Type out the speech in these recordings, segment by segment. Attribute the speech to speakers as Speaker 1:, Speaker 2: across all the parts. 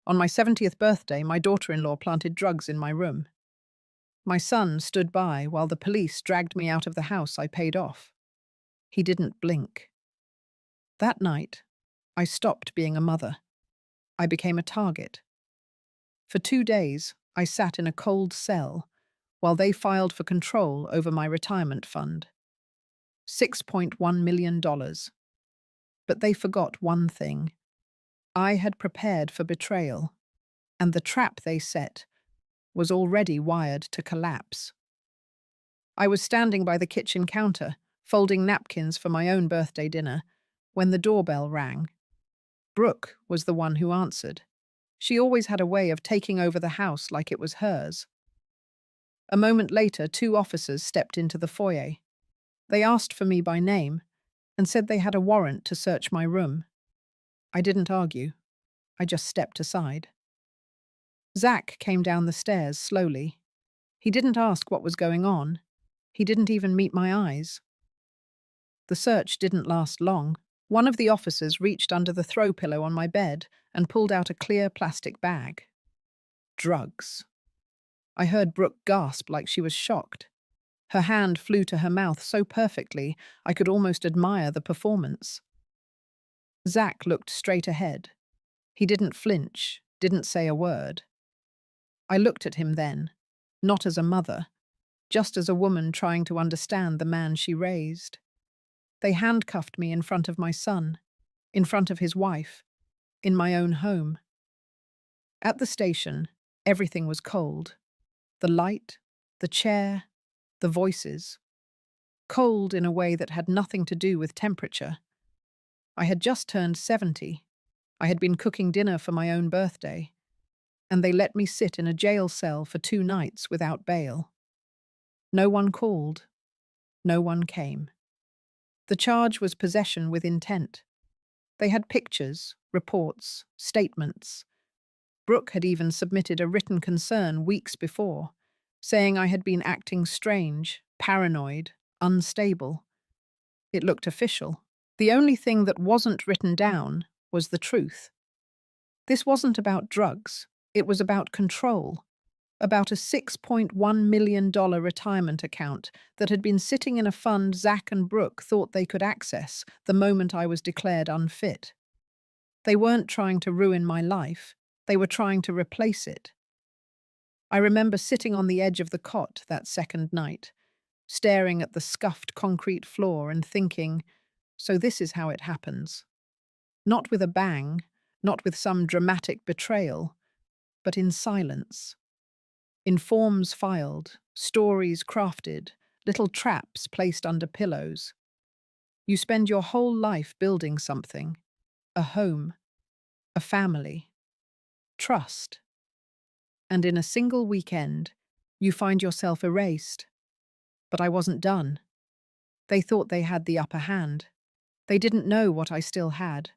Speaker 1: On my 70th birthday, my daughter-in-law planted drugs in my room. My son stood by while the police dragged me out of the house I paid off. He didn't blink. That night, I stopped being a mother. I became a target. For 2 days, I sat in a cold cell while they filed for control over my retirement fund. $6.1 million. But they forgot one thing. I had prepared for betrayal, and the trap they set was already wired to collapse. I was standing by the kitchen counter, folding napkins for my own birthday dinner, when the doorbell rang. Brooke was the one who answered. She always had a way of taking over the house like it was hers. A moment later, 2 officers stepped into the foyer. They asked for me by name and said they had a warrant to search my room. I didn't argue. I just stepped aside. Zach came down the stairs slowly. He didn't ask what was going on. He didn't even meet my eyes. The search didn't last long. One of the officers reached under the throw pillow on my bed and pulled out a clear plastic bag. Drugs. I heard Brooke gasp like she was shocked. Her hand flew to her mouth so perfectly I could almost admire the performance. Zach looked straight ahead. He didn't flinch, didn't say a word. I looked at him then, not as a mother, just as a woman trying to understand the man she raised. They handcuffed me in front of my son, in front of his wife, in my own home. At the station, everything was cold. The light, the chair, the voices. Cold in a way that had nothing to do with temperature. I had just turned 70. I had been cooking dinner for my own birthday, and they let me sit in a jail cell for 2 nights without bail. No one called. No one came. The charge was possession with intent. They had pictures, reports, statements. Brooke had even submitted a written concern weeks before, saying I had been acting strange, paranoid, unstable. It looked official. The only thing that wasn't written down was the truth. This wasn't about drugs. It was about control. About a $6.1 million retirement account that had been sitting in a fund Zach and Brooke thought they could access the moment I was declared unfit. They weren't trying to ruin my life. They were trying to replace it. I remember sitting on the edge of the cot that second night, staring at the scuffed concrete floor and thinking, so this is how it happens. Not with a bang, not with some dramatic betrayal, but in silence. In forms filed, stories crafted, little traps placed under pillows. You spend your whole life building something, a home, a family, trust. And in a single weekend, you find yourself erased. But I wasn't done. They thought they had the upper hand. They didn't know what I still had.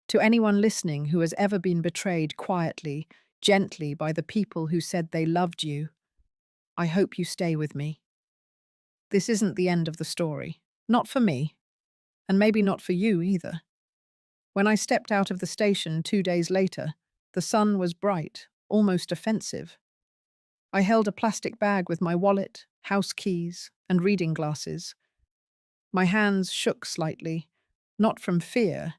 Speaker 1: To anyone listening who has ever been betrayed quietly, gently by the people who said they loved you, I hope you stay with me. This isn't the end of the story. Not for me. And maybe not for you either. When I stepped out of the station 2 days later, the sun was bright, almost offensive. I held a plastic bag with my wallet, house keys, and reading glasses. My hands shook slightly, not from fear,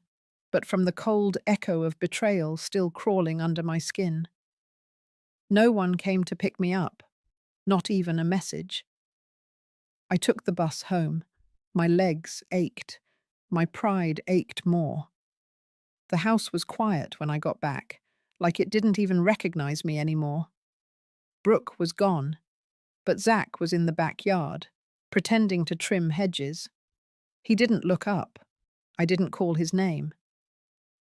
Speaker 1: but from the cold echo of betrayal still crawling under my skin. No one came to pick me up, not even a message. I took the bus home. My legs ached. My pride ached more. The house was quiet when I got back, like it didn't even recognize me anymore. Brooke was gone, but Zach was in the backyard, pretending to trim hedges. He didn't look up. I didn't call his name.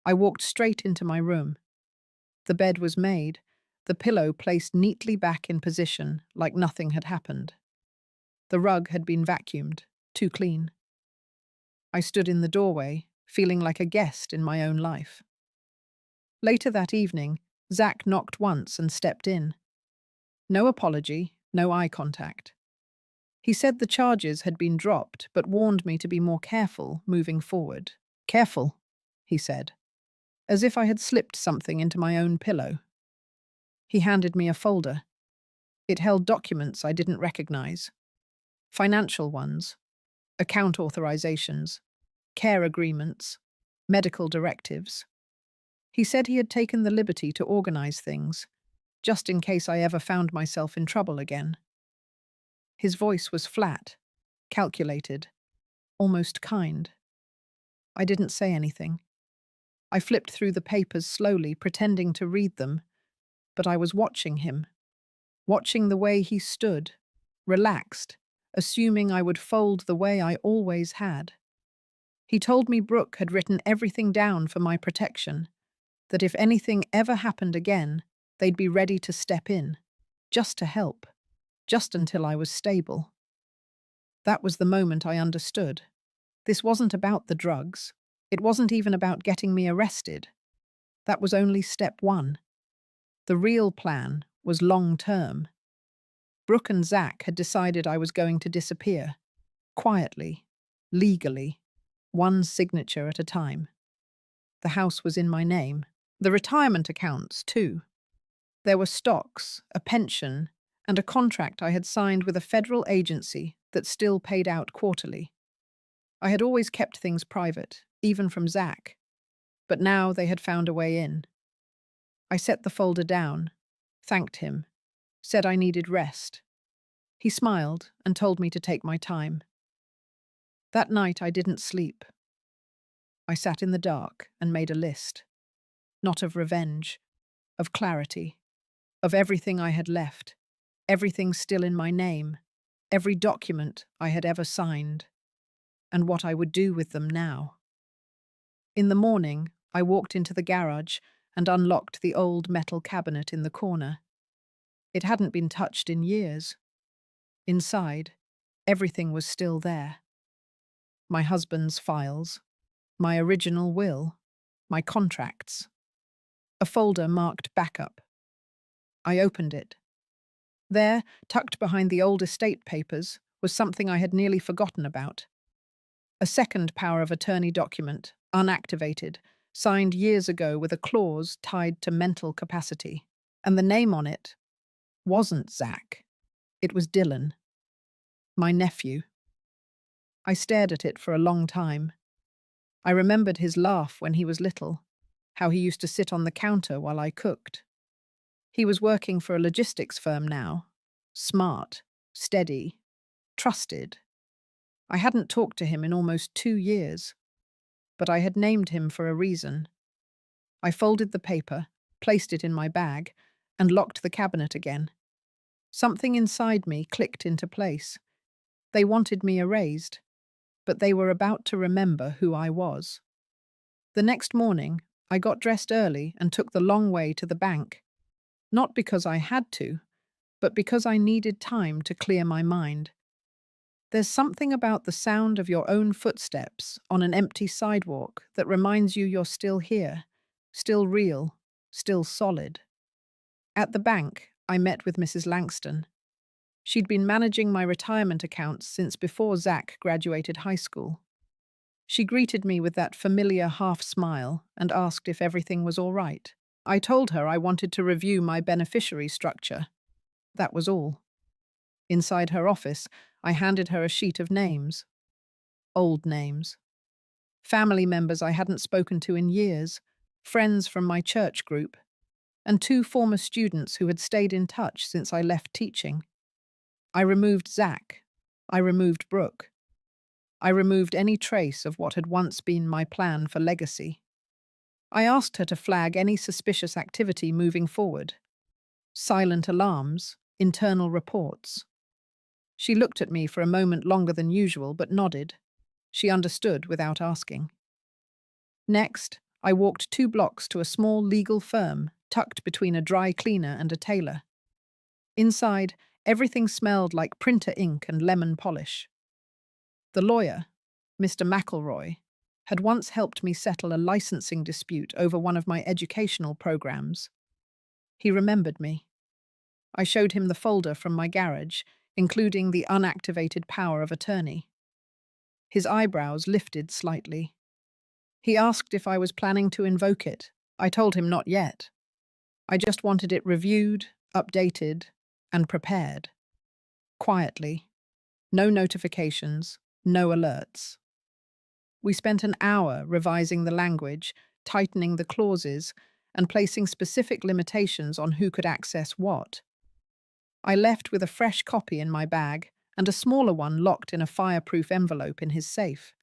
Speaker 1: I walked straight into my room. The bed was made, the pillow placed neatly back in position like nothing had happened. The rug had been vacuumed, too clean. I stood in the doorway, feeling like a guest in my own life. Later that evening, Zach knocked once and stepped in. No apology, no eye contact. He said the charges had been dropped, but warned me to be more careful moving forward. Careful, he said. as if I had slipped something into my own pillow. He handed me a folder. It held documents I didn't recognize. Financial ones, account authorizations, care agreements, medical directives. He said he had taken the liberty to organize things, just in case I ever found myself in trouble again. His voice was flat, calculated, almost kind. I didn't say anything. I flipped through the papers slowly, pretending to read them, but I was watching him, watching the way he stood, relaxed, assuming I would fold the way I always had. He told me Brooke had written everything down for my protection, that if anything ever happened again, they'd be ready to step in, just to help, just until I was stable. That was the moment I understood. This wasn't about the drugs. It wasn't even about getting me arrested. That was only step one. The real plan was long-term. Brooke and Zach had decided I was going to disappear, quietly, legally, one signature at a time. The house was in my name. The retirement accounts, too. There were stocks, a pension, and a contract I had signed with a federal agency that still paid out quarterly. I had always kept things private, even from Zach, but now they had found a way in. I set the folder down, thanked him, said I needed rest. He smiled and told me to take my time. That night I didn't sleep. I sat in the dark and made a list, not of revenge, of clarity, of everything I had left, everything still in my name, every document I had ever signed, and what I would do with them now. In the morning, I walked into the garage and unlocked the old metal cabinet in the corner. It hadn't been touched in years. Inside, everything was still there. My husband's files, my original will, my contracts. A folder marked backup. I opened it. There, tucked behind the old estate papers, was something I had nearly forgotten about. A second power of attorney document, unactivated, signed years ago with a clause tied to mental capacity. And the name on it wasn't Zach. It was Dylan, my nephew. I stared at it for a long time. I remembered his laugh when he was little, how he used to sit on the counter while I cooked. He was working for a logistics firm now. Smart, steady, trusted. I hadn't talked to him in almost 2 years, but I had named him for a reason. I folded the paper, placed it in my bag, and locked the cabinet again. Something inside me clicked into place. They wanted me erased, but they were about to remember who I was. The next morning, I got dressed early and took the long way to the bank. Not because I had to, but because I needed time to clear my mind. There's something about the sound of your own footsteps on an empty sidewalk that reminds you you're still here, still real, still solid. At the bank, I met with Mrs. Langston. She'd been managing my retirement accounts since before Zach graduated high school. She greeted me with that familiar half-smile and asked if everything was all right. I told her I wanted to review my beneficiary structure. That was all. Inside her office, I handed her a sheet of names. Old names. Family members I hadn't spoken to in years, friends from my church group, and 2 former students who had stayed in touch since I left teaching. I removed Zach. I removed Brooke. I removed any trace of what had once been my plan for legacy. I asked her to flag any suspicious activity moving forward. Silent alarms, internal reports. She looked at me for a moment longer than usual, but nodded. She understood without asking. Next, I walked 2 blocks to a small legal firm tucked between a dry cleaner and a tailor. Inside, everything smelled like printer ink and lemon polish. The lawyer, Mr. McElroy, had once helped me settle a licensing dispute over one of my educational programs. He remembered me. I showed him the folder from my garage, including the unactivated power of attorney. His eyebrows lifted slightly. He asked if I was planning to invoke it, I told him not yet. I just wanted it reviewed, updated, and prepared. Quietly. No notifications, no alerts. We spent an hour revising the language, tightening the clauses, and placing specific limitations on who could access what. I left with a fresh copy in my bag and a smaller one locked in a fireproof envelope in his safe.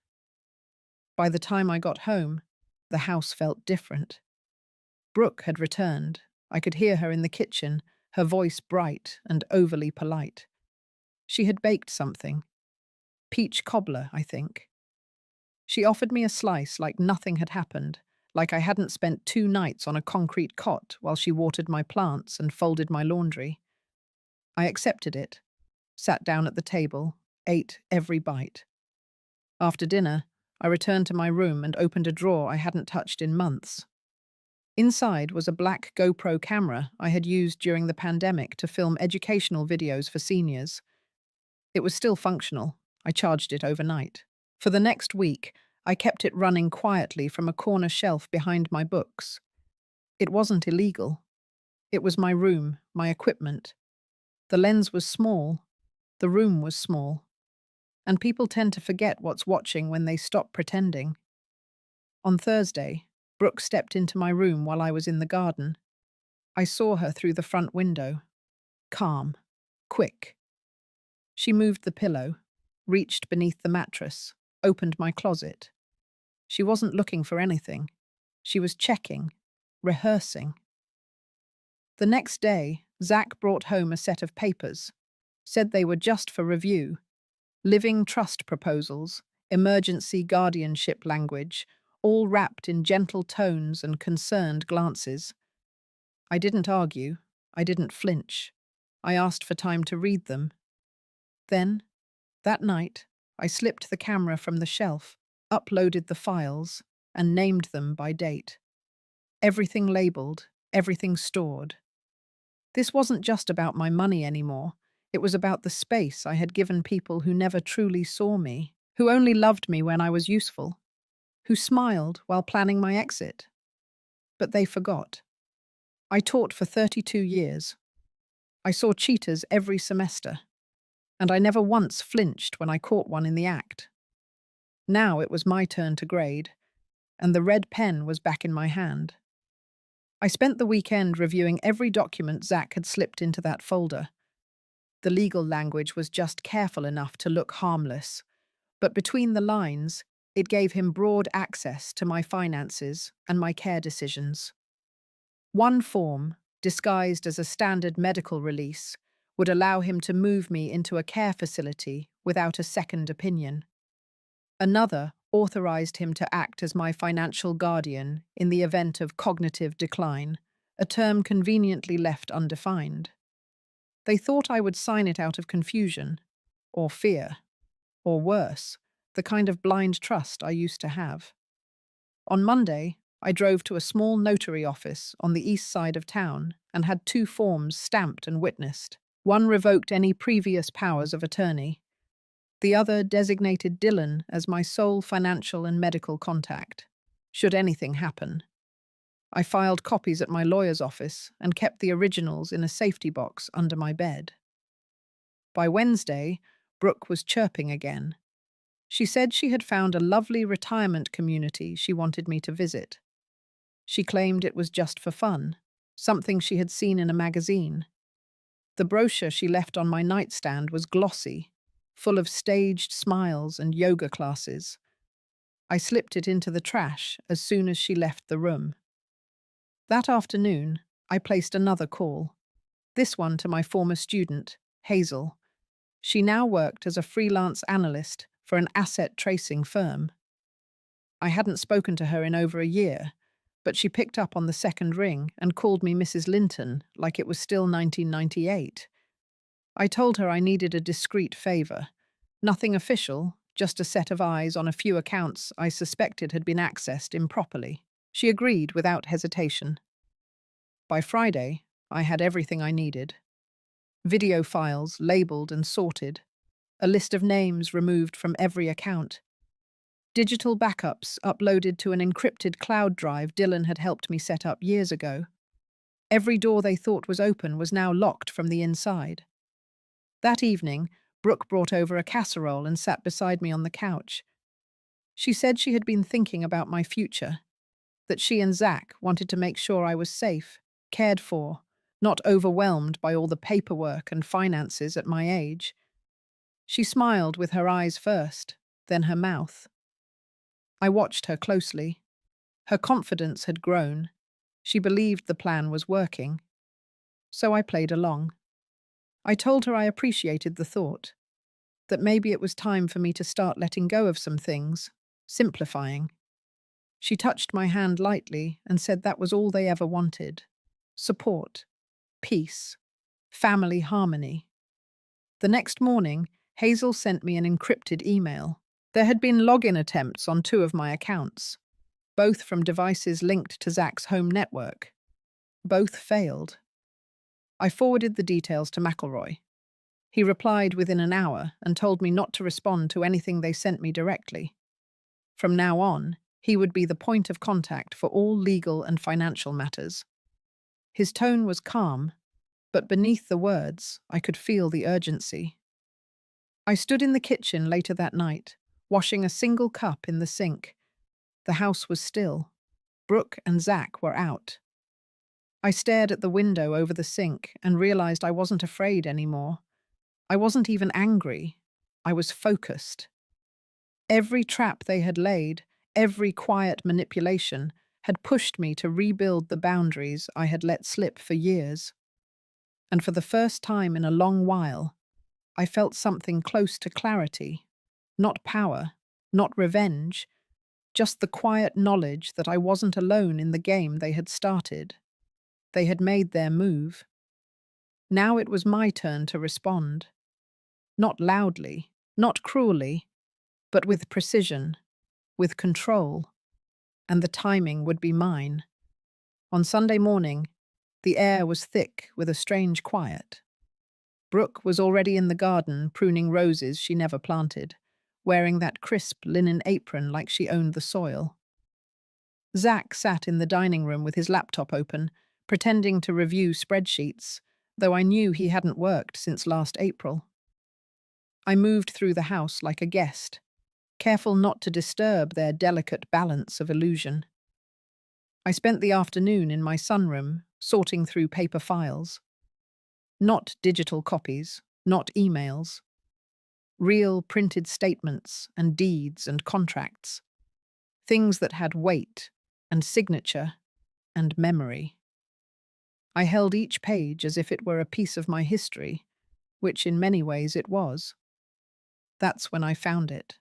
Speaker 1: By the time I got home, the house felt different. Brooke had returned. I could hear her in the kitchen, her voice bright and overly polite. She had baked something. Peach cobbler, I think. She offered me a slice like nothing had happened, like I hadn't spent 2 nights on a concrete cot while she watered my plants and folded my laundry. I accepted it, sat down at the table, ate every bite. After dinner, I returned to my room and opened a drawer I hadn't touched in months. Inside was a black GoPro camera I had used during the pandemic to film educational videos for seniors. It was still functional. I charged it overnight. For the next week, I kept it running quietly from a corner shelf behind my books. It wasn't illegal. It was my room, my equipment. The lens was small. The room was small. And people tend to forget what's watching when they stop pretending. On Thursday, Brooke stepped into my room while I was in the garden. I saw her through the front window. Calm. Quick. She moved the pillow, reached beneath the mattress, opened my closet. She wasn't looking for anything. She was checking, rehearsing. The next day, Zach brought home a set of papers, said they were just for review. Living trust proposals, emergency guardianship language, all wrapped in gentle tones and concerned glances. I didn't argue. I didn't flinch. I asked for time to read them. Then, that night, I slipped the camera from the shelf, uploaded the files, and named them by date. Everything labeled, everything stored. This wasn't just about my money anymore. It was about the space I had given people who never truly saw me, who only loved me when I was useful, who smiled while planning my exit. But they forgot. I taught for 32 years. I saw cheaters every semester, and I never once flinched when I caught one in the act. Now it was my turn to grade, and the red pen was back in my hand. I spent the weekend reviewing every document Zach had slipped into that folder. The legal language was just careful enough to look harmless, but between the lines, it gave him broad access to my finances and my care decisions. One form, disguised as a standard medical release, would allow him to move me into a care facility without a second opinion. Another authorized him to act as my financial guardian in the event of cognitive decline, a term conveniently left undefined. They thought I would sign it out of confusion, or fear, or worse, the kind of blind trust I used to have. On Monday, I drove to a small notary office on the east side of town and had 2 forms stamped and witnessed. One revoked any previous powers of attorney. The other designated Dylan as my sole financial and medical contact, should anything happen. I filed copies at my lawyer's office and kept the originals in a safety box under my bed. By Wednesday, Brooke was chirping again. She said she had found a lovely retirement community she wanted me to visit. She claimed it was just for fun, something she had seen in a magazine. The brochure she left on my nightstand was glossy, full of staged smiles and yoga classes. I slipped it into the trash as soon as she left the room. That afternoon, I placed another call, this one to my former student, Hazel. She now worked as a freelance analyst for an asset tracing firm. I hadn't spoken to her in over a year, but she picked up on the second ring and called me Mrs. Linton like it was still 1998. I told her I needed a discreet favor. Nothing official, just a set of eyes on a few accounts I suspected had been accessed improperly. She agreed without hesitation. By Friday, I had everything I needed. Video files labeled and sorted, a list of names removed from every account. Digital backups uploaded to an encrypted cloud drive Dylan had helped me set up years ago. Every door they thought was open was now locked from the inside. That evening, Brooke brought over a casserole and sat beside me on the couch. She said she had been thinking about my future, that she and Zach wanted to make sure I was safe, cared for, not overwhelmed by all the paperwork and finances at my age. She smiled with her eyes first, then her mouth. I watched her closely. Her confidence had grown. She believed the plan was working. So I played along. I told her I appreciated the thought, that maybe it was time for me to start letting go of some things, simplifying. She touched my hand lightly and said that was all they ever wanted. Support, peace, family harmony. The next morning, Hazel sent me an encrypted email. There had been login attempts on 2 of my accounts, both from devices linked to Zach's home network. Both failed. I forwarded the details to McElroy. He replied within an hour and told me not to respond to anything they sent me directly. From now on, he would be the point of contact for all legal and financial matters. His tone was calm, but beneath the words, I could feel the urgency. I stood in the kitchen later that night, washing a single cup in the sink. The house was still. Brooke and Zach were out. I stared at the window over the sink and realized I wasn't afraid anymore. I wasn't even angry. I was focused. Every trap they had laid, every quiet manipulation, had pushed me to rebuild the boundaries I had let slip for years. And for the first time in a long while, I felt something close to clarity. Not power, not revenge, just the quiet knowledge that I wasn't alone in the game they had started. They had made their move. Now it was my turn to respond. Not loudly, not cruelly, but with precision, with control. And the timing would be mine. On Sunday morning, the air was thick with a strange quiet. Brooke was already in the garden pruning roses she never planted, wearing that crisp linen apron like she owned the soil. Zach sat in the dining room with his laptop open, pretending to review spreadsheets, though I knew he hadn't worked since last April. I moved through the house like a guest, careful not to disturb their delicate balance of illusion. I spent the afternoon in my sunroom, sorting through paper files. Not digital copies, not emails. Real printed statements and deeds and contracts. Things that had weight and signature and memory. I held each page as if it were a piece of my history, which in many ways it was. That's when I found it.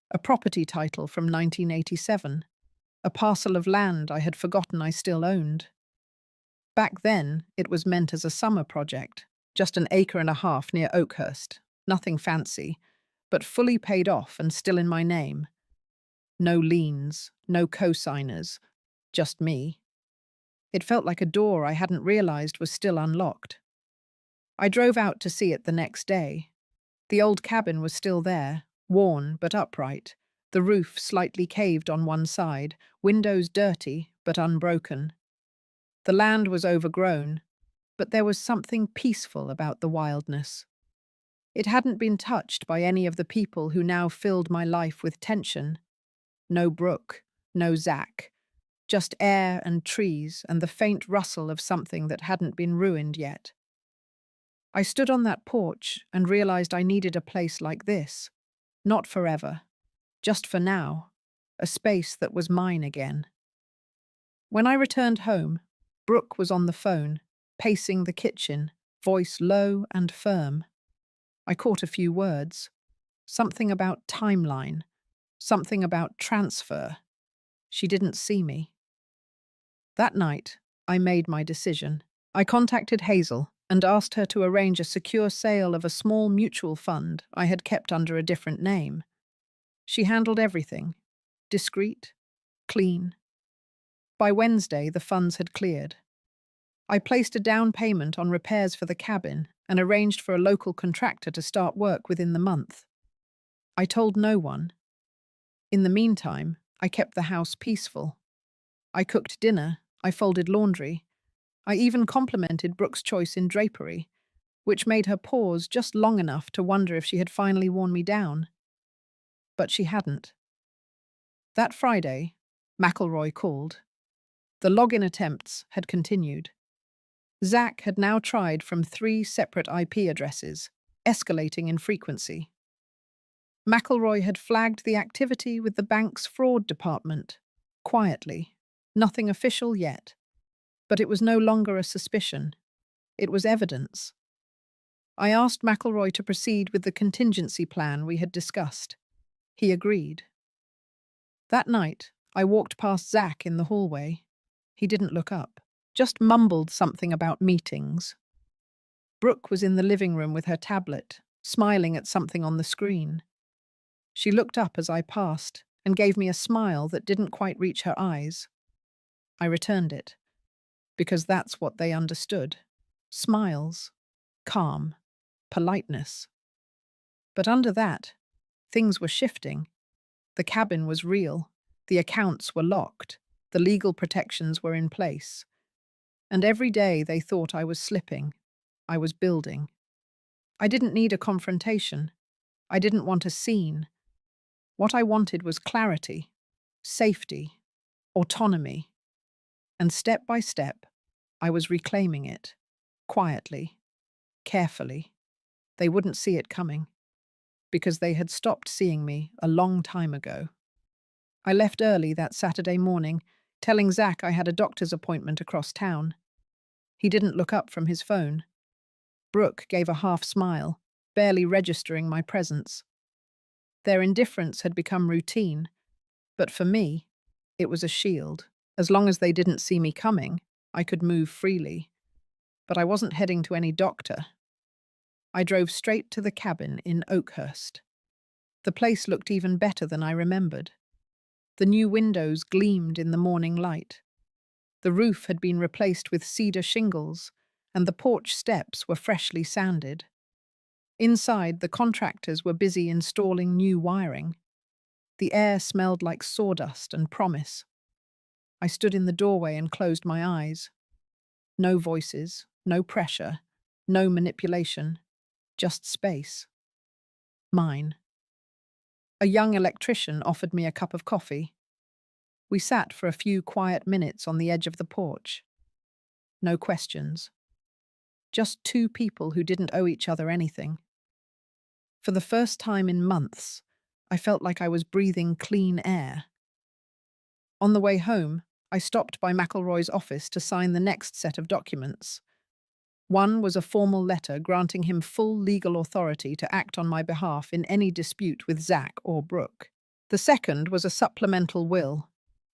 Speaker 1: A property title from 1987, a parcel of land I had forgotten I still owned. Back then, it was meant as a summer project, just an acre and a half near Oakhurst, nothing fancy, but fully paid off and still in my name. No liens, no co-signers, just me. It felt like a door I hadn't realized was still unlocked. I drove out to see it the next day. The old cabin was still there, worn but upright, the roof slightly caved on one side, windows dirty but unbroken. The land was overgrown, but there was something peaceful about the wildness. It hadn't been touched by any of the people who now filled my life with tension. No Brooke, no Zach, just air and trees and the faint rustle of something that hadn't been ruined yet. I stood on that porch and realized I needed a place like this. Not forever, just for now, a space that was mine again. When I returned home, Brooke was on the phone, pacing the kitchen, voice low and firm. I caught a few words. Something about timeline, something about transfer. She didn't see me. That night, I made my decision. I contacted Hazel and asked her to arrange a secure sale of a small mutual fund I had kept under a different name. She handled everything, discreet, clean. By Wednesday, the funds had cleared. I placed a down payment on repairs for the cabin and arranged for a local contractor to start work within the month. I told no one. In the meantime, I kept the house peaceful. I cooked dinner, I folded laundry, I even complimented Brooke's choice in drapery, which made her pause just long enough to wonder if she had finally worn me down. But she hadn't. That Friday, McElroy called. The login attempts had continued. Zach had now tried from 3 separate IP addresses, escalating in frequency. McElroy had flagged the activity with the bank's fraud department, quietly. Nothing official yet. But it was no longer a suspicion. It was evidence. I asked McElroy to proceed with the contingency plan we had discussed. He agreed. That night, I walked past Zach in the hallway. He didn't look up, just mumbled something about meetings. Brooke was in the living room with her tablet, smiling at something on the screen. She looked up as I passed and gave me a smile that didn't quite reach her eyes. I returned it, because that's what they understood. Smiles, calm, politeness. But under that, things were shifting. The cabin was real, the accounts were locked, the legal protections were in place. And every day they thought I was slipping, I was building. I didn't need a confrontation. I didn't want a scene. What I wanted was clarity, safety, autonomy. And step by step, I was reclaiming it, quietly, carefully. They wouldn't see it coming, because they had stopped seeing me a long time ago. I left early that Saturday morning, telling Zach I had a doctor's appointment across town. He didn't look up from his phone. Brooke gave a half smile, barely registering my presence. Their indifference had become routine, but for me, it was a shield. As long as they didn't see me coming, I could move freely. But I wasn't heading to any doctor. I drove straight to the cabin in Oakhurst. The place looked even better than I remembered. The new windows gleamed in the morning light. The roof had been replaced with cedar shingles, and the porch steps were freshly sanded. Inside, the contractors were busy installing new wiring. The air smelled like sawdust and promise. I stood in the doorway and closed my eyes. No voices, no pressure, no manipulation. Just space. Mine. A young electrician offered me a cup of coffee. We sat for a few quiet minutes on the edge of the porch. No questions. Just 2 people who didn't owe each other anything. For the first time in months, I felt like I was breathing clean air. On the way home, I stopped by McElroy's office to sign the next set of documents. One was a formal letter granting him full legal authority to act on my behalf in any dispute with Zach or Brooke. The second was a supplemental will,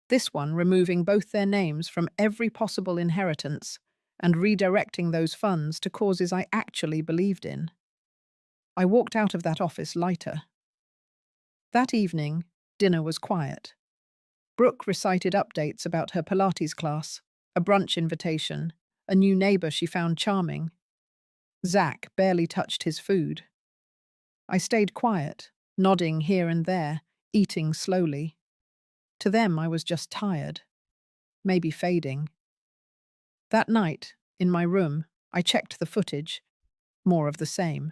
Speaker 1: this one removing both their names from every possible inheritance and redirecting those funds to causes I actually believed in. I walked out of that office lighter. That evening, dinner was quiet. Brooke recited updates about her Pilates class, a brunch invitation, a new neighbor she found charming. Zach barely touched his food. I stayed quiet, nodding here and there, eating slowly. To them, I was just tired, maybe fading. That night, in my room, I checked the footage. More of the same.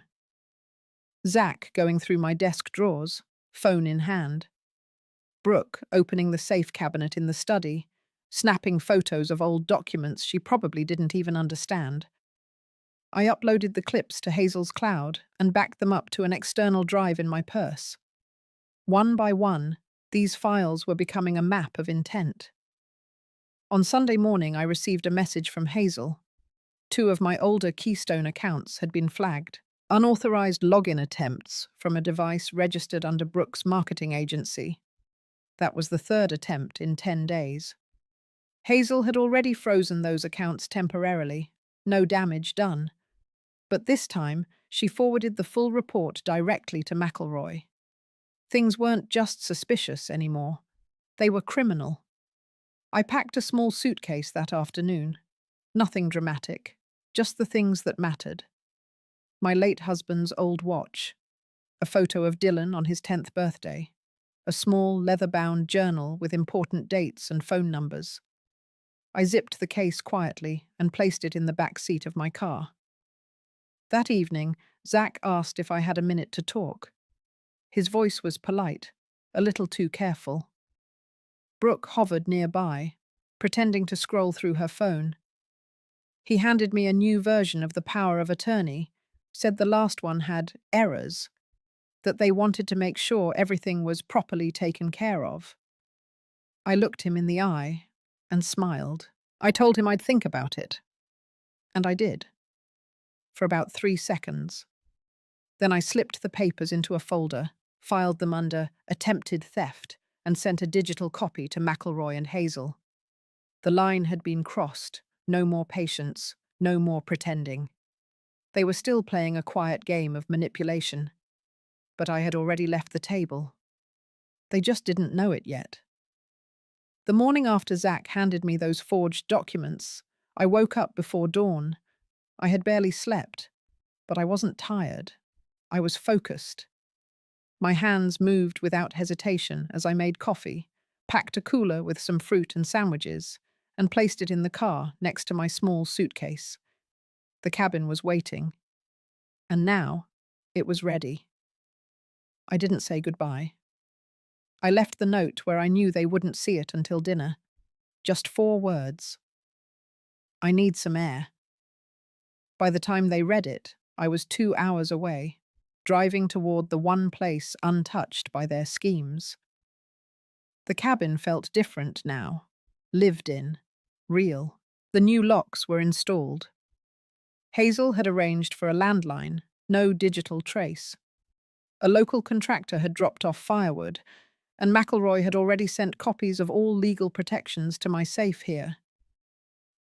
Speaker 1: Zach going through my desk drawers, phone in hand. Brooke opening the safe cabinet in the study, snapping photos of old documents she probably didn't even understand. I uploaded the clips to Hazel's cloud and backed them up to an external drive in my purse. One by one, these files were becoming a map of intent. On Sunday morning, I received a message from Hazel. 2 of my older Keystone accounts had been flagged. Unauthorized login attempts from a device registered under Brooke's marketing agency. That was the 3rd attempt in 10 days. Hazel had already frozen those accounts temporarily, no damage done. But this time, she forwarded the full report directly to McElroy. Things weren't just suspicious anymore. They were criminal. I packed a small suitcase that afternoon. Nothing dramatic, just the things that mattered. My late husband's old watch, a photo of Dylan on his 10th birthday, a small leather-bound journal with important dates and phone numbers. I zipped the case quietly and placed it in the back seat of my car. That evening, Zach asked if I had a minute to talk. His voice was polite, a little too careful. Brooke hovered nearby, pretending to scroll through her phone. He handed me a new version of the power of attorney, said the last one had errors, that they wanted to make sure everything was properly taken care of. I looked him in the eye and smiled. I told him I'd think about it. And I did. For about 3 seconds. Then I slipped the papers into a folder, filed them under attempted theft, and sent a digital copy to McElroy and Hazel. The line had been crossed. No more patience, no more pretending. They were still playing a quiet game of manipulation. But I had already left the table. They just didn't know it yet. The morning after Zach handed me those forged documents, I woke up before dawn. I had barely slept, but I wasn't tired. I was focused. My hands moved without hesitation as I made coffee, packed a cooler with some fruit and sandwiches, and placed it in the car next to my small suitcase. The cabin was waiting. And now, it was ready. I didn't say goodbye. I left the note where I knew they wouldn't see it until dinner. Just 4 words. I need some air. By the time they read it, I was 2 hours away, driving toward the one place untouched by their schemes. The cabin felt different now, lived in, real. The new locks were installed. Hazel had arranged for a landline, no digital trace. A local contractor had dropped off firewood, and McElroy had already sent copies of all legal protections to my safe here.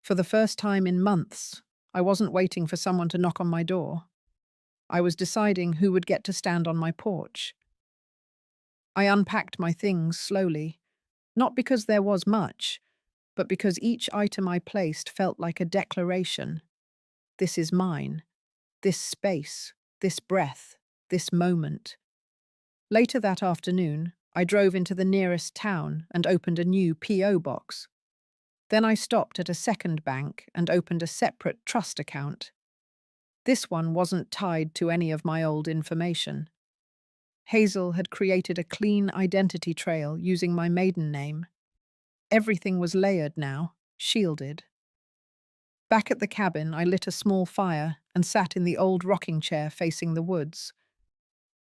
Speaker 1: For the first time in months, I wasn't waiting for someone to knock on my door. I was deciding who would get to stand on my porch. I unpacked my things slowly, not because there was much, but because each item I placed felt like a declaration. This is mine. This space, this breath, this moment. Later that afternoon, I drove into the nearest town and opened a new P.O. box. Then I stopped at a second bank and opened a separate trust account. This one wasn't tied to any of my old information. Hazel had created a clean identity trail using my maiden name. Everything was layered now, shielded. Back at the cabin, I lit a small fire and sat in the old rocking chair facing the woods.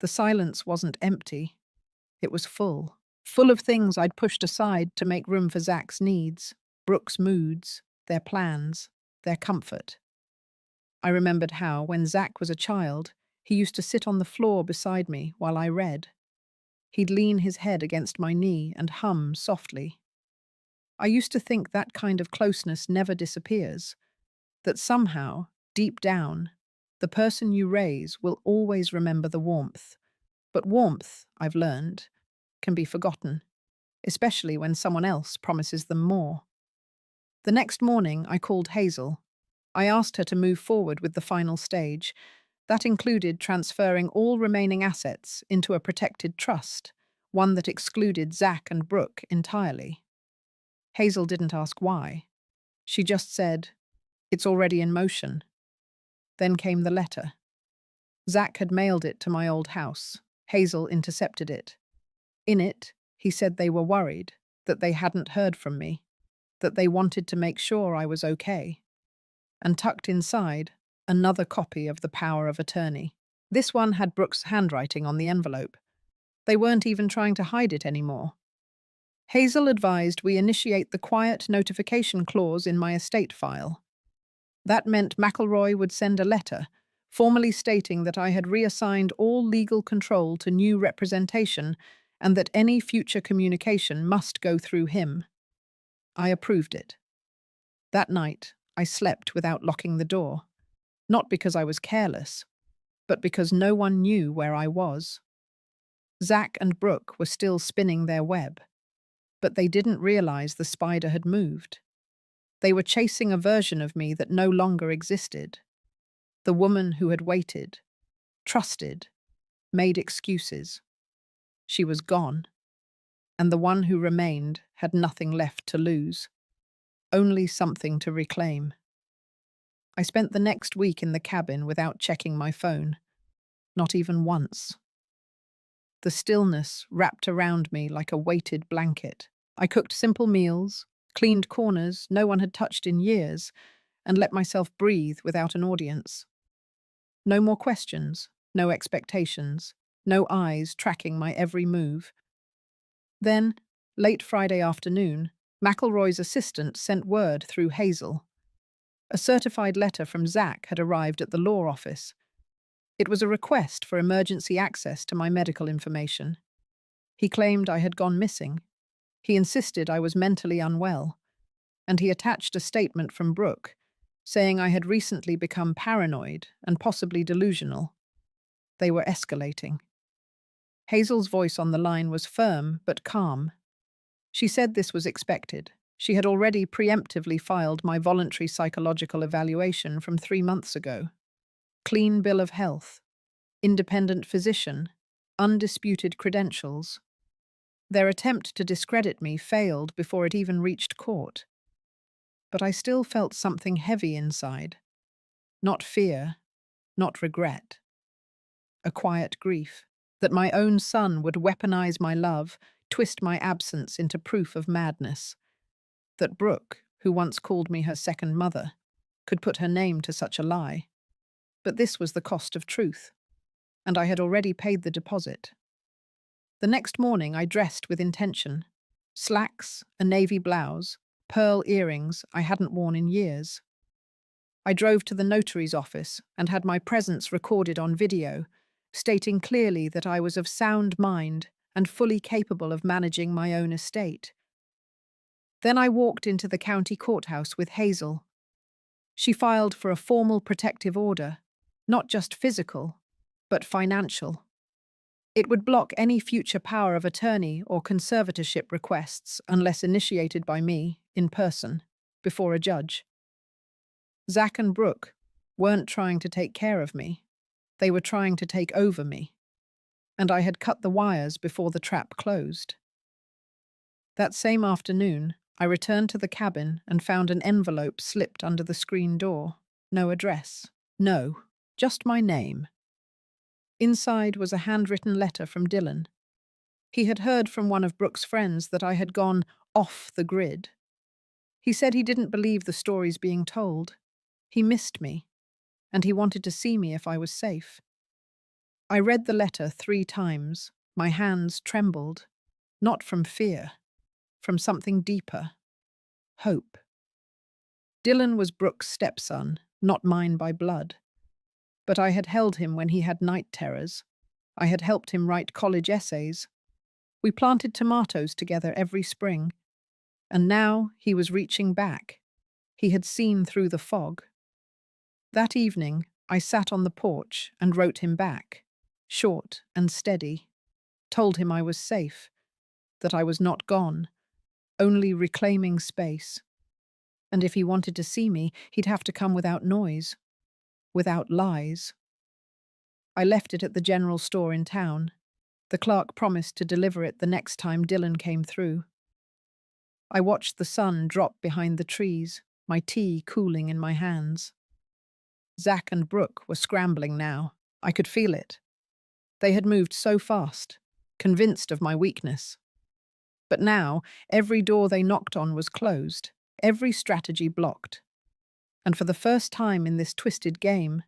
Speaker 1: The silence wasn't empty. It was full. Full of things I'd pushed aside to make room for Zach's needs, Brooke's moods, their plans, their comfort. I remembered how, when Zach was a child, he used to sit on the floor beside me while I read. He'd lean his head against my knee and hum softly. I used to think that kind of closeness never disappears, that somehow, deep down, the person you raise will always remember the warmth. But warmth, I've learned, can be forgotten, especially when someone else promises them more. The next morning, I called Hazel. I asked her to move forward with the final stage. That included transferring all remaining assets into a protected trust, one that excluded Zach and Brooke entirely. Hazel didn't ask why. She just said, "It's already in motion." Then came the letter. Zach had mailed it to my old house. Hazel intercepted it. In it, he said they were worried, that they hadn't heard from me, that they wanted to make sure I was okay. And tucked inside, another copy of the power of attorney. This one had Brooke's handwriting on the envelope. They weren't even trying to hide it anymore. Hazel advised we initiate the quiet notification clause in my estate file. That meant McElroy would send a letter, formally stating that I had reassigned all legal control to new representation and that any future communication must go through him. I approved it. That night, I slept without locking the door, not because I was careless, but because no one knew where I was. Zach and Brooke were still spinning their web, but they didn't realize the spider had moved. They were chasing a version of me that no longer existed. The woman who had waited, trusted, made excuses. She was gone. and the one who remained had nothing left to lose, only something to reclaim. I spent the next week in the cabin without checking my phone, not even once. The stillness wrapped around me like a weighted blanket. I cooked simple meals, cleaned corners no one had touched in years, and let myself breathe without an audience. No more questions, no expectations, no eyes tracking my every move. Then, late Friday afternoon, McElroy's assistant sent word through Hazel. A certified letter from Zach had arrived at the law office. It was a request for emergency access to my medical information. He claimed I had gone missing. He insisted I was mentally unwell. And he attached a statement from Brooke, saying I had recently become paranoid and possibly delusional. They were escalating. Hazel's voice on the line was firm but calm. She said this was expected. She had already preemptively filed my voluntary psychological evaluation from 3 months ago. Clean bill of health, independent physician, undisputed credentials. Their attempt to discredit me failed before it even reached court. But I still felt something heavy inside. Not fear, not regret. A quiet grief that my own son would weaponize my love, twist my absence into proof of madness. That Brooke, who once called me her second mother, could put her name to such a lie. But this was the cost of truth, and I had already paid the deposit. The next morning I dressed with intention. Slacks, a navy blouse, pearl earrings I hadn't worn in years. I drove to the notary's office and had my presence recorded on video, stating clearly that I was of sound mind and fully capable of managing my own estate. Then I walked into the county courthouse with Hazel. She filed for a formal protective order, not just physical, but financial. It would block any future power of attorney or conservatorship requests unless initiated by me, in person, before a judge. Zach and Brooke weren't trying to take care of me. They were trying to take over me. And I had cut the wires before the trap closed. That same afternoon, I returned to the cabin and found an envelope slipped under the screen door. No address. No, just my name. Inside was a handwritten letter from Dylan. He had heard from one of Brooke's friends that I had gone off the grid. He said he didn't believe the stories being told. He missed me, and he wanted to see me if I was safe. I read the letter 3 times. My hands trembled, not from fear, from something deeper. Hope. Dylan was Brooke's stepson, not mine by blood. But I had held him when he had night terrors. I had helped him write college essays. We planted tomatoes together every spring. And now he was reaching back. He had seen through the fog. That evening, I sat on the porch and wrote him back, short and steady. Told him I was safe, that I was not gone, only reclaiming space. And if he wanted to see me, he'd have to come without noise, without lies. I left it at the general store in town. The clerk promised to deliver it the next time Dylan came through. I watched the sun drop behind the trees, my tea cooling in my hands. Zach and Brooke were scrambling now. I could feel it. They had moved so fast, convinced of my weakness. But now, every door they knocked on was closed, every strategy blocked. And for the first time in this twisted game,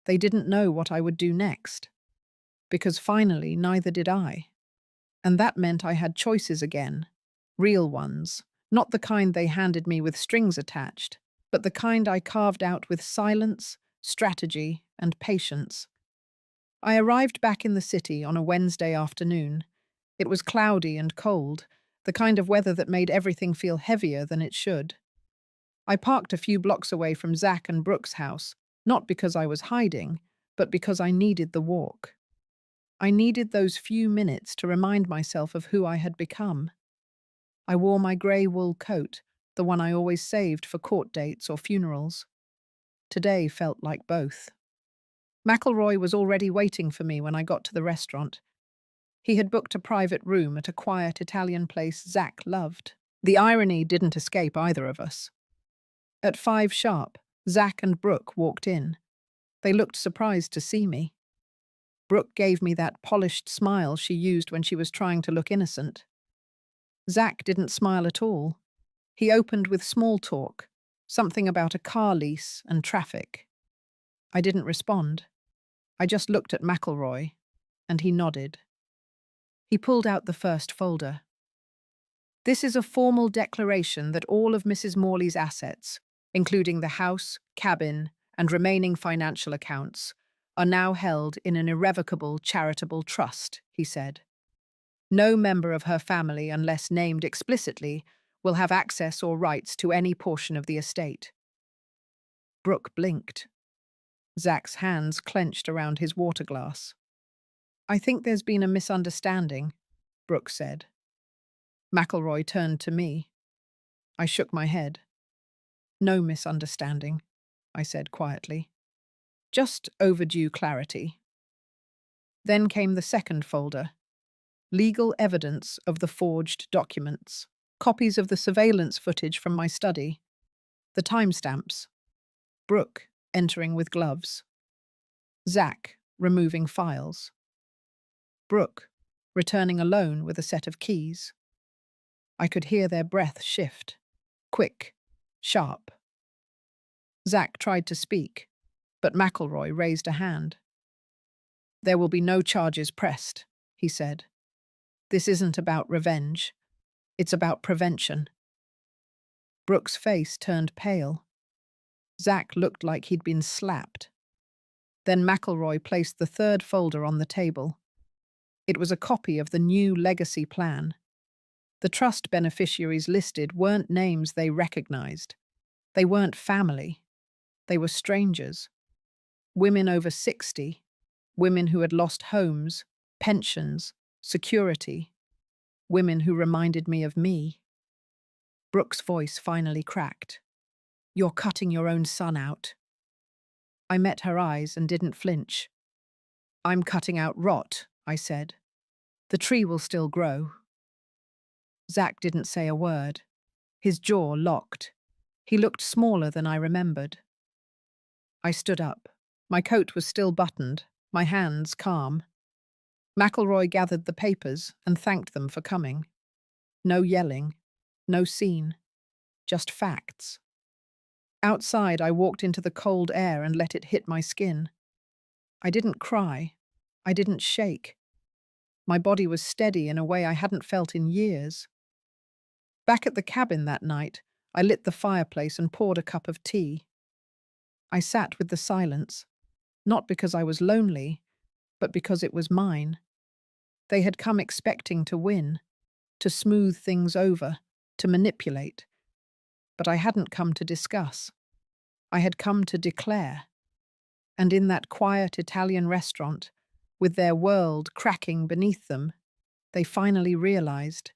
Speaker 1: they didn't know what I would do next. Because finally, neither did I. And that meant I had choices again. Real ones. Not the kind they handed me with strings attached, but the kind I carved out with silence, strategy, and patience. I arrived back in the city on a Wednesday afternoon. It was cloudy and cold, the kind of weather that made everything feel heavier than it should. I parked a few blocks away from Zach and Brooke's house, not because I was hiding, but because I needed the walk. I needed those few minutes to remind myself of who I had become. I wore my grey wool coat, the one I always saved for court dates or funerals. Today felt like both. McElroy was already waiting for me when I got to the restaurant. He had booked a private room at a quiet Italian place Zack loved. The irony didn't escape either of us. At 5 sharp, Zack and Brooke walked in. They looked surprised to see me. Brooke gave me that polished smile she used when she was trying to look innocent. Zack didn't smile at all. He opened with small talk, something about a car lease and traffic. I didn't respond. I just looked at McElroy, and he nodded. He pulled out the first folder. This is a formal declaration that all of Mrs. Morley's assets, including the house, cabin, and remaining financial accounts, are now held in an irrevocable charitable trust, he said. No member of her family, unless named explicitly, will have access or rights to any portion of the estate. Brooke blinked. Zack's hands clenched around his water glass. I think there's been a misunderstanding, Brooke said. McElroy turned to me. I shook my head. No misunderstanding, I said quietly. Just overdue clarity. Then came the second folder. Legal evidence of the forged documents. Copies of the surveillance footage from my study. The timestamps. Brooke entering with gloves. Zack removing files. Brooke returning alone with a set of keys. I could hear their breath shift. Quick, sharp. Zack tried to speak, but McElroy raised a hand. There will be no charges pressed, he said. This isn't about revenge. It's about prevention. Brooke's face turned pale. Zack looked like he'd been slapped. Then McElroy placed the third folder on the table. It was a copy of the new legacy plan. The trust beneficiaries listed weren't names they recognized. They weren't family. They were strangers. Women over 60, women who had lost homes, pensions, security, women who reminded me of me. Brooke's voice finally cracked. You're cutting your own son out. I met her eyes and didn't flinch. I'm cutting out rot, I said. The tree will still grow. Zack didn't say a word. His jaw locked. He looked smaller than I remembered. I stood up. My coat was still buttoned, my hands calm. McElroy gathered the papers and thanked them for coming. No yelling, no scene, just facts. Outside, I walked into the cold air and let it hit my skin. I didn't cry. I didn't shake. My body was steady in a way I hadn't felt in years. Back at the cabin that night, I lit the fireplace and poured a cup of tea. I sat with the silence, not because I was lonely, but because it was mine. They had come expecting to win, to smooth things over, to manipulate. But I hadn't come to discuss. I had come to declare. And in that quiet Italian restaurant, with their world cracking beneath them, they finally realized.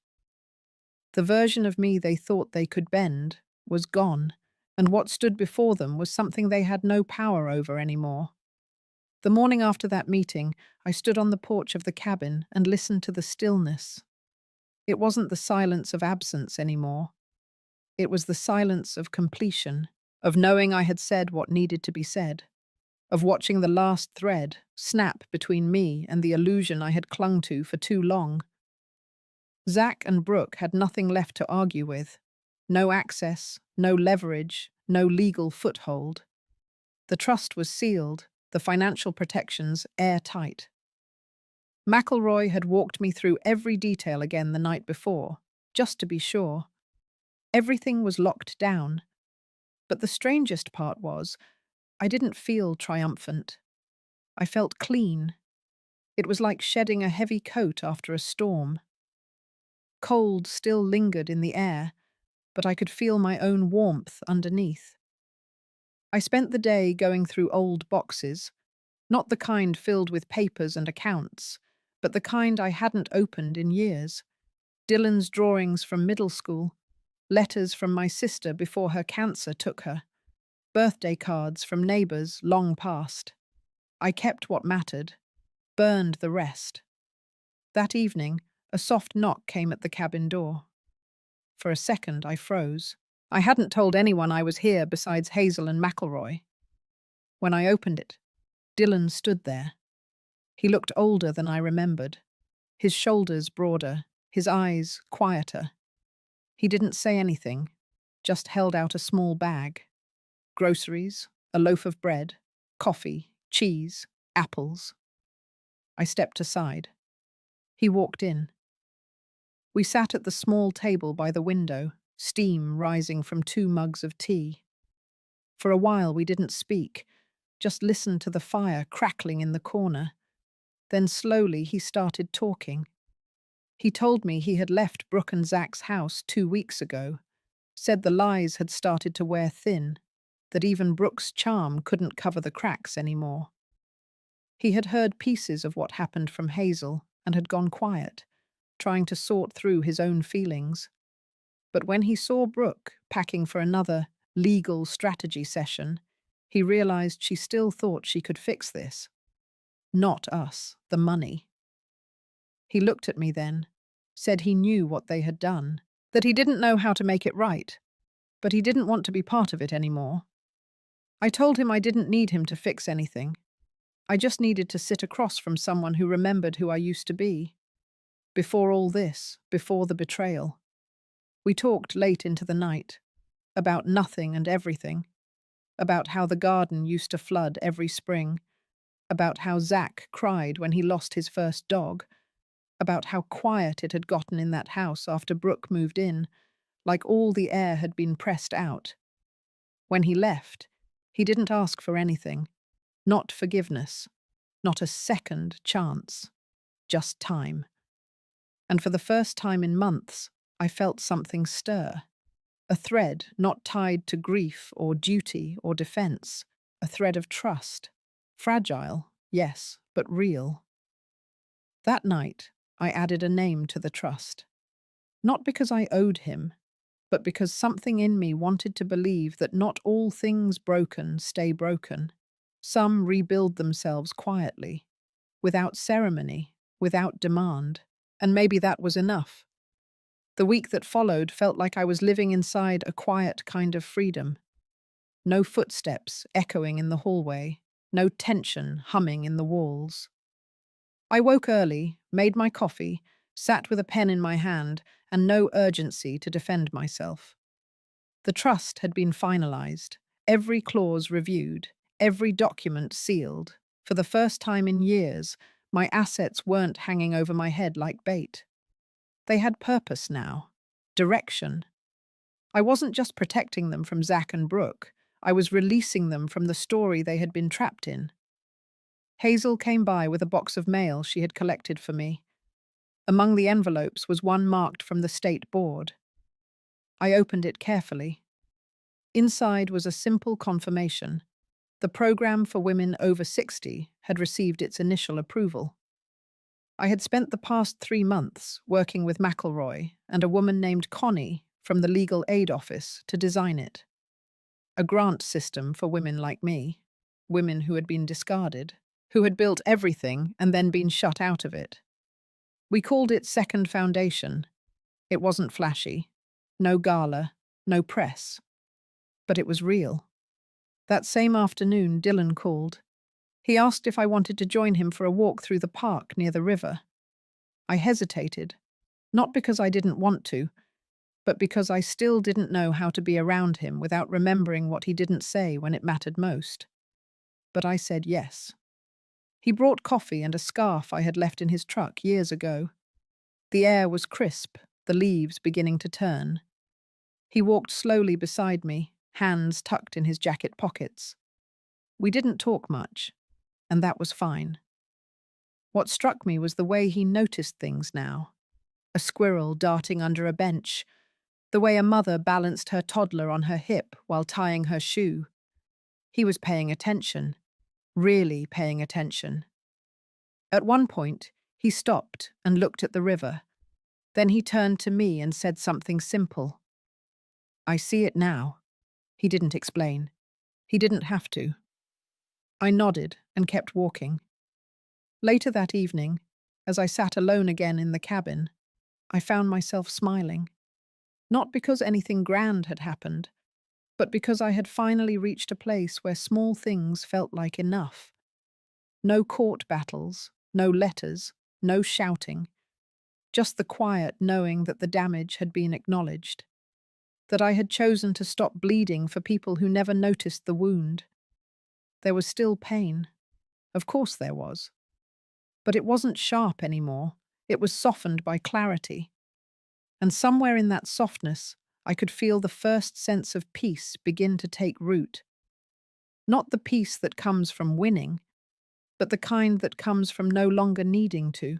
Speaker 1: The version of me they thought they could bend was gone, and what stood before them was something they had no power over anymore. The morning after that meeting, I stood on the porch of the cabin and listened to the stillness. It wasn't the silence of absence anymore. It was the silence of completion, of knowing I had said what needed to be said, of watching the last thread snap between me and the illusion I had clung to for too long. Zack and Brooke had nothing left to argue with. No access, no leverage, no legal foothold. The trust was sealed, the financial protections airtight. McElroy had walked me through every detail again the night before, just to be sure. Everything was locked down. But the strangest part was, I didn't feel triumphant. I felt clean. It was like shedding a heavy coat after a storm. Cold still lingered in the air, but I could feel my own warmth underneath. I spent the day going through old boxes, not the kind filled with papers and accounts, but the kind I hadn't opened in years. Dylan's drawings from middle school, letters from my sister before her cancer took her, birthday cards from neighbours long past. I kept what mattered, burned the rest. That evening, a soft knock came at the cabin door. For a second, I froze. I hadn't told anyone I was here besides Hazel and McElroy. When I opened it, Dylan stood there. He looked older than I remembered, his shoulders broader, his eyes quieter. He didn't say anything, just held out a small bag. Groceries, a loaf of bread, coffee, cheese, apples. I stepped aside. He walked in. We sat at the small table by the window, steam rising from 2 mugs of tea. For a while we didn't speak, just listened to the fire crackling in the corner. Then slowly he started talking. He told me he had left Brooke and Zach's house 2 weeks ago, said the lies had started to wear thin, that even Brooke's charm couldn't cover the cracks anymore. He had heard pieces of what happened from Hazel and had gone quiet, trying to sort through his own feelings. But when he saw Brooke packing for another legal strategy session, he realized she still thought she could fix this. Not us, the money. He looked at me then, said he knew what they had done, that he didn't know how to make it right, but he didn't want to be part of it anymore. I told him I didn't need him to fix anything. I just needed to sit across from someone who remembered who I used to be. Before all this, before the betrayal. We talked late into the night, about nothing and everything, about how the garden used to flood every spring, about how Zach cried when he lost his first dog, about how quiet it had gotten in that house after Brooke moved in, like all the air had been pressed out. When he left, he didn't ask for anything, not forgiveness, not a second chance, just time. And for the first time in months, I felt something stir. A thread not tied to grief or duty or defense, a thread of trust. Fragile, yes, but real. That night, I added a name to the trust. Not because I owed him, but because something in me wanted to believe that not all things broken stay broken. Some rebuild themselves quietly, without ceremony, without demand, and maybe that was enough. The week that followed felt like I was living inside a quiet kind of freedom. No footsteps echoing in the hallway, no tension humming in the walls. I woke early, made my coffee, sat with a pen in my hand, and no urgency to defend myself. The trust had been finalized, every clause reviewed, every document sealed. For the first time in years, my assets weren't hanging over my head like bait. They had purpose now, direction. I wasn't just protecting them from Zach and Brooke, I was releasing them from the story they had been trapped in. Hazel came by with a box of mail she had collected for me. Among the envelopes was one marked from the state board. I opened it carefully. Inside was a simple confirmation. The program for women over 60 had received its initial approval. I had spent the past 3 months working with McElroy and a woman named Connie from the legal aid office to design it. A grant system for women like me, women who had been discarded, who had built everything and then been shut out of it. We called it Second Foundation. It wasn't flashy, no gala, no press. But it was real. That same afternoon, Dylan called. He asked if I wanted to join him for a walk through the park near the river. I hesitated, not because I didn't want to, but because I still didn't know how to be around him without remembering what he didn't say when it mattered most. But I said yes. He brought coffee and a scarf I had left in his truck years ago. The air was crisp, the leaves beginning to turn. He walked slowly beside me, hands tucked in his jacket pockets. We didn't talk much, and that was fine. What struck me was the way he noticed things now. A squirrel darting under a bench, the way a mother balanced her toddler on her hip while tying her shoe. He was paying attention, really paying attention. At one point, he stopped and looked at the river. Then he turned to me and said something simple. "I see it now." He didn't explain. He didn't have to. I nodded and kept walking. Later that evening, As I sat alone again in the cabin, I found myself smiling, not because anything grand had happened, but because I had finally reached a place where small things felt like enough. No court battles, no letters, no shouting, just the quiet knowing that the damage had been acknowledged, that I had chosen to stop bleeding for people who never noticed the wound. There was still pain. Of course there was. But it wasn't sharp anymore. It was softened by clarity. And somewhere in that softness, I could feel the first sense of peace begin to take root. Not the peace that comes from winning, but the kind that comes from no longer needing to.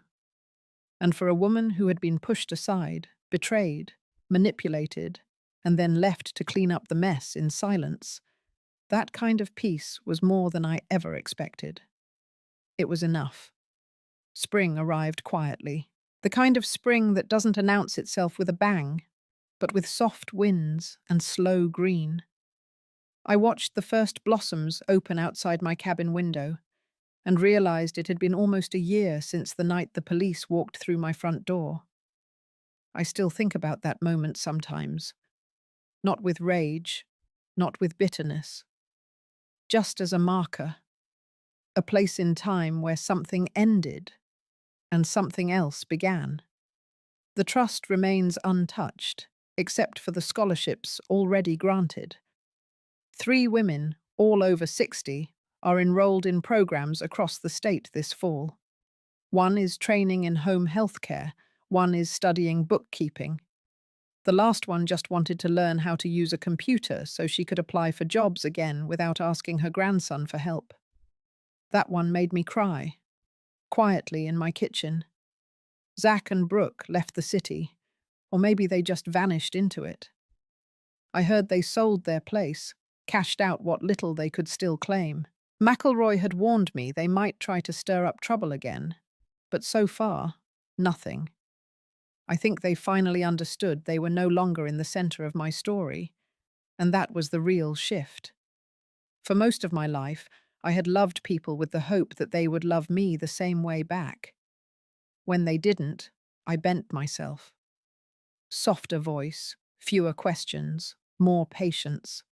Speaker 1: And for a woman who had been pushed aside, betrayed, manipulated, and then left to clean up the mess in silence, that kind of peace was more than I ever expected. It was enough. Spring arrived quietly. The kind of spring that doesn't announce itself with a bang, but with soft winds and slow green. I watched the first blossoms open outside my cabin window and realized it had been almost a year since the night the police walked through my front door. I still think about that moment sometimes, not with rage, not with bitterness, just as a marker, a place in time where something ended and something else began. The trust remains untouched, except for the scholarships already granted. 3 women, all over 60, are enrolled in programs across the state this fall. One is training in home health care, one is studying bookkeeping. The last one just wanted to learn how to use a computer so she could apply for jobs again without asking her grandson for help. That one made me cry, quietly in my kitchen. Zach and Brooke left the city, or maybe they just vanished into it. I heard they sold their place, cashed out what little they could still claim. McElroy had warned me they might try to stir up trouble again, but so far, nothing. I think they finally understood they were no longer in the center of my story, and that was the real shift. For most of my life, I had loved people with the hope that they would love me the same way back. When they didn't, I bent myself. Softer voice, fewer questions, more patience.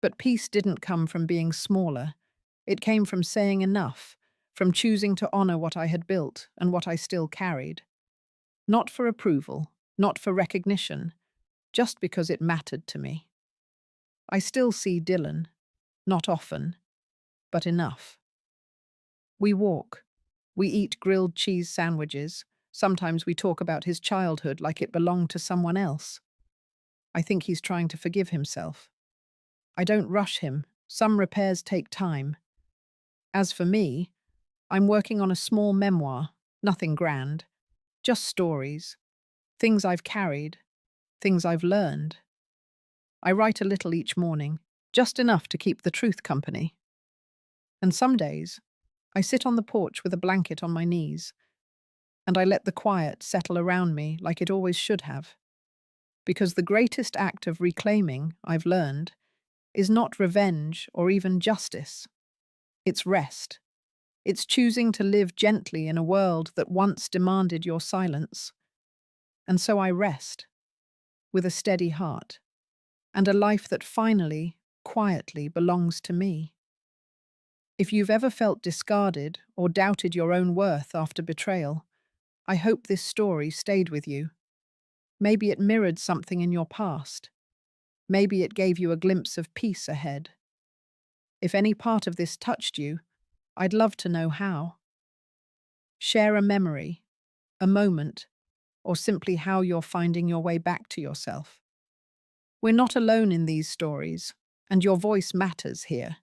Speaker 1: But peace didn't come from being smaller. It came from saying enough, from choosing to honor what I had built and what I still carried. Not for approval, not for recognition, just because it mattered to me. I still see Dylan, not often, but enough. We walk. We eat grilled cheese sandwiches. Sometimes we talk about his childhood like it belonged to someone else. I think he's trying to forgive himself. I don't rush him. Some repairs take time. As for me, I'm working on a small memoir, nothing grand, just stories, things I've carried, things I've learned. I write a little each morning, just enough to keep the truth company. And some days, I sit on the porch with a blanket on my knees, and I let the quiet settle around me like it always should have. Because the greatest act of reclaiming, I've learned, is not revenge or even justice. It's rest. It's choosing to live gently in a world that once demanded your silence. And so I rest, with a steady heart, and a life that finally, quietly belongs to me. If you've ever felt discarded or doubted your own worth after betrayal, I hope this story stayed with you. Maybe it mirrored something in your past. Maybe it gave you a glimpse of peace ahead. If any part of this touched you, I'd love to know how. Share a memory, a moment, or simply how you're finding your way back to yourself. We're not alone in these stories, and your voice matters here.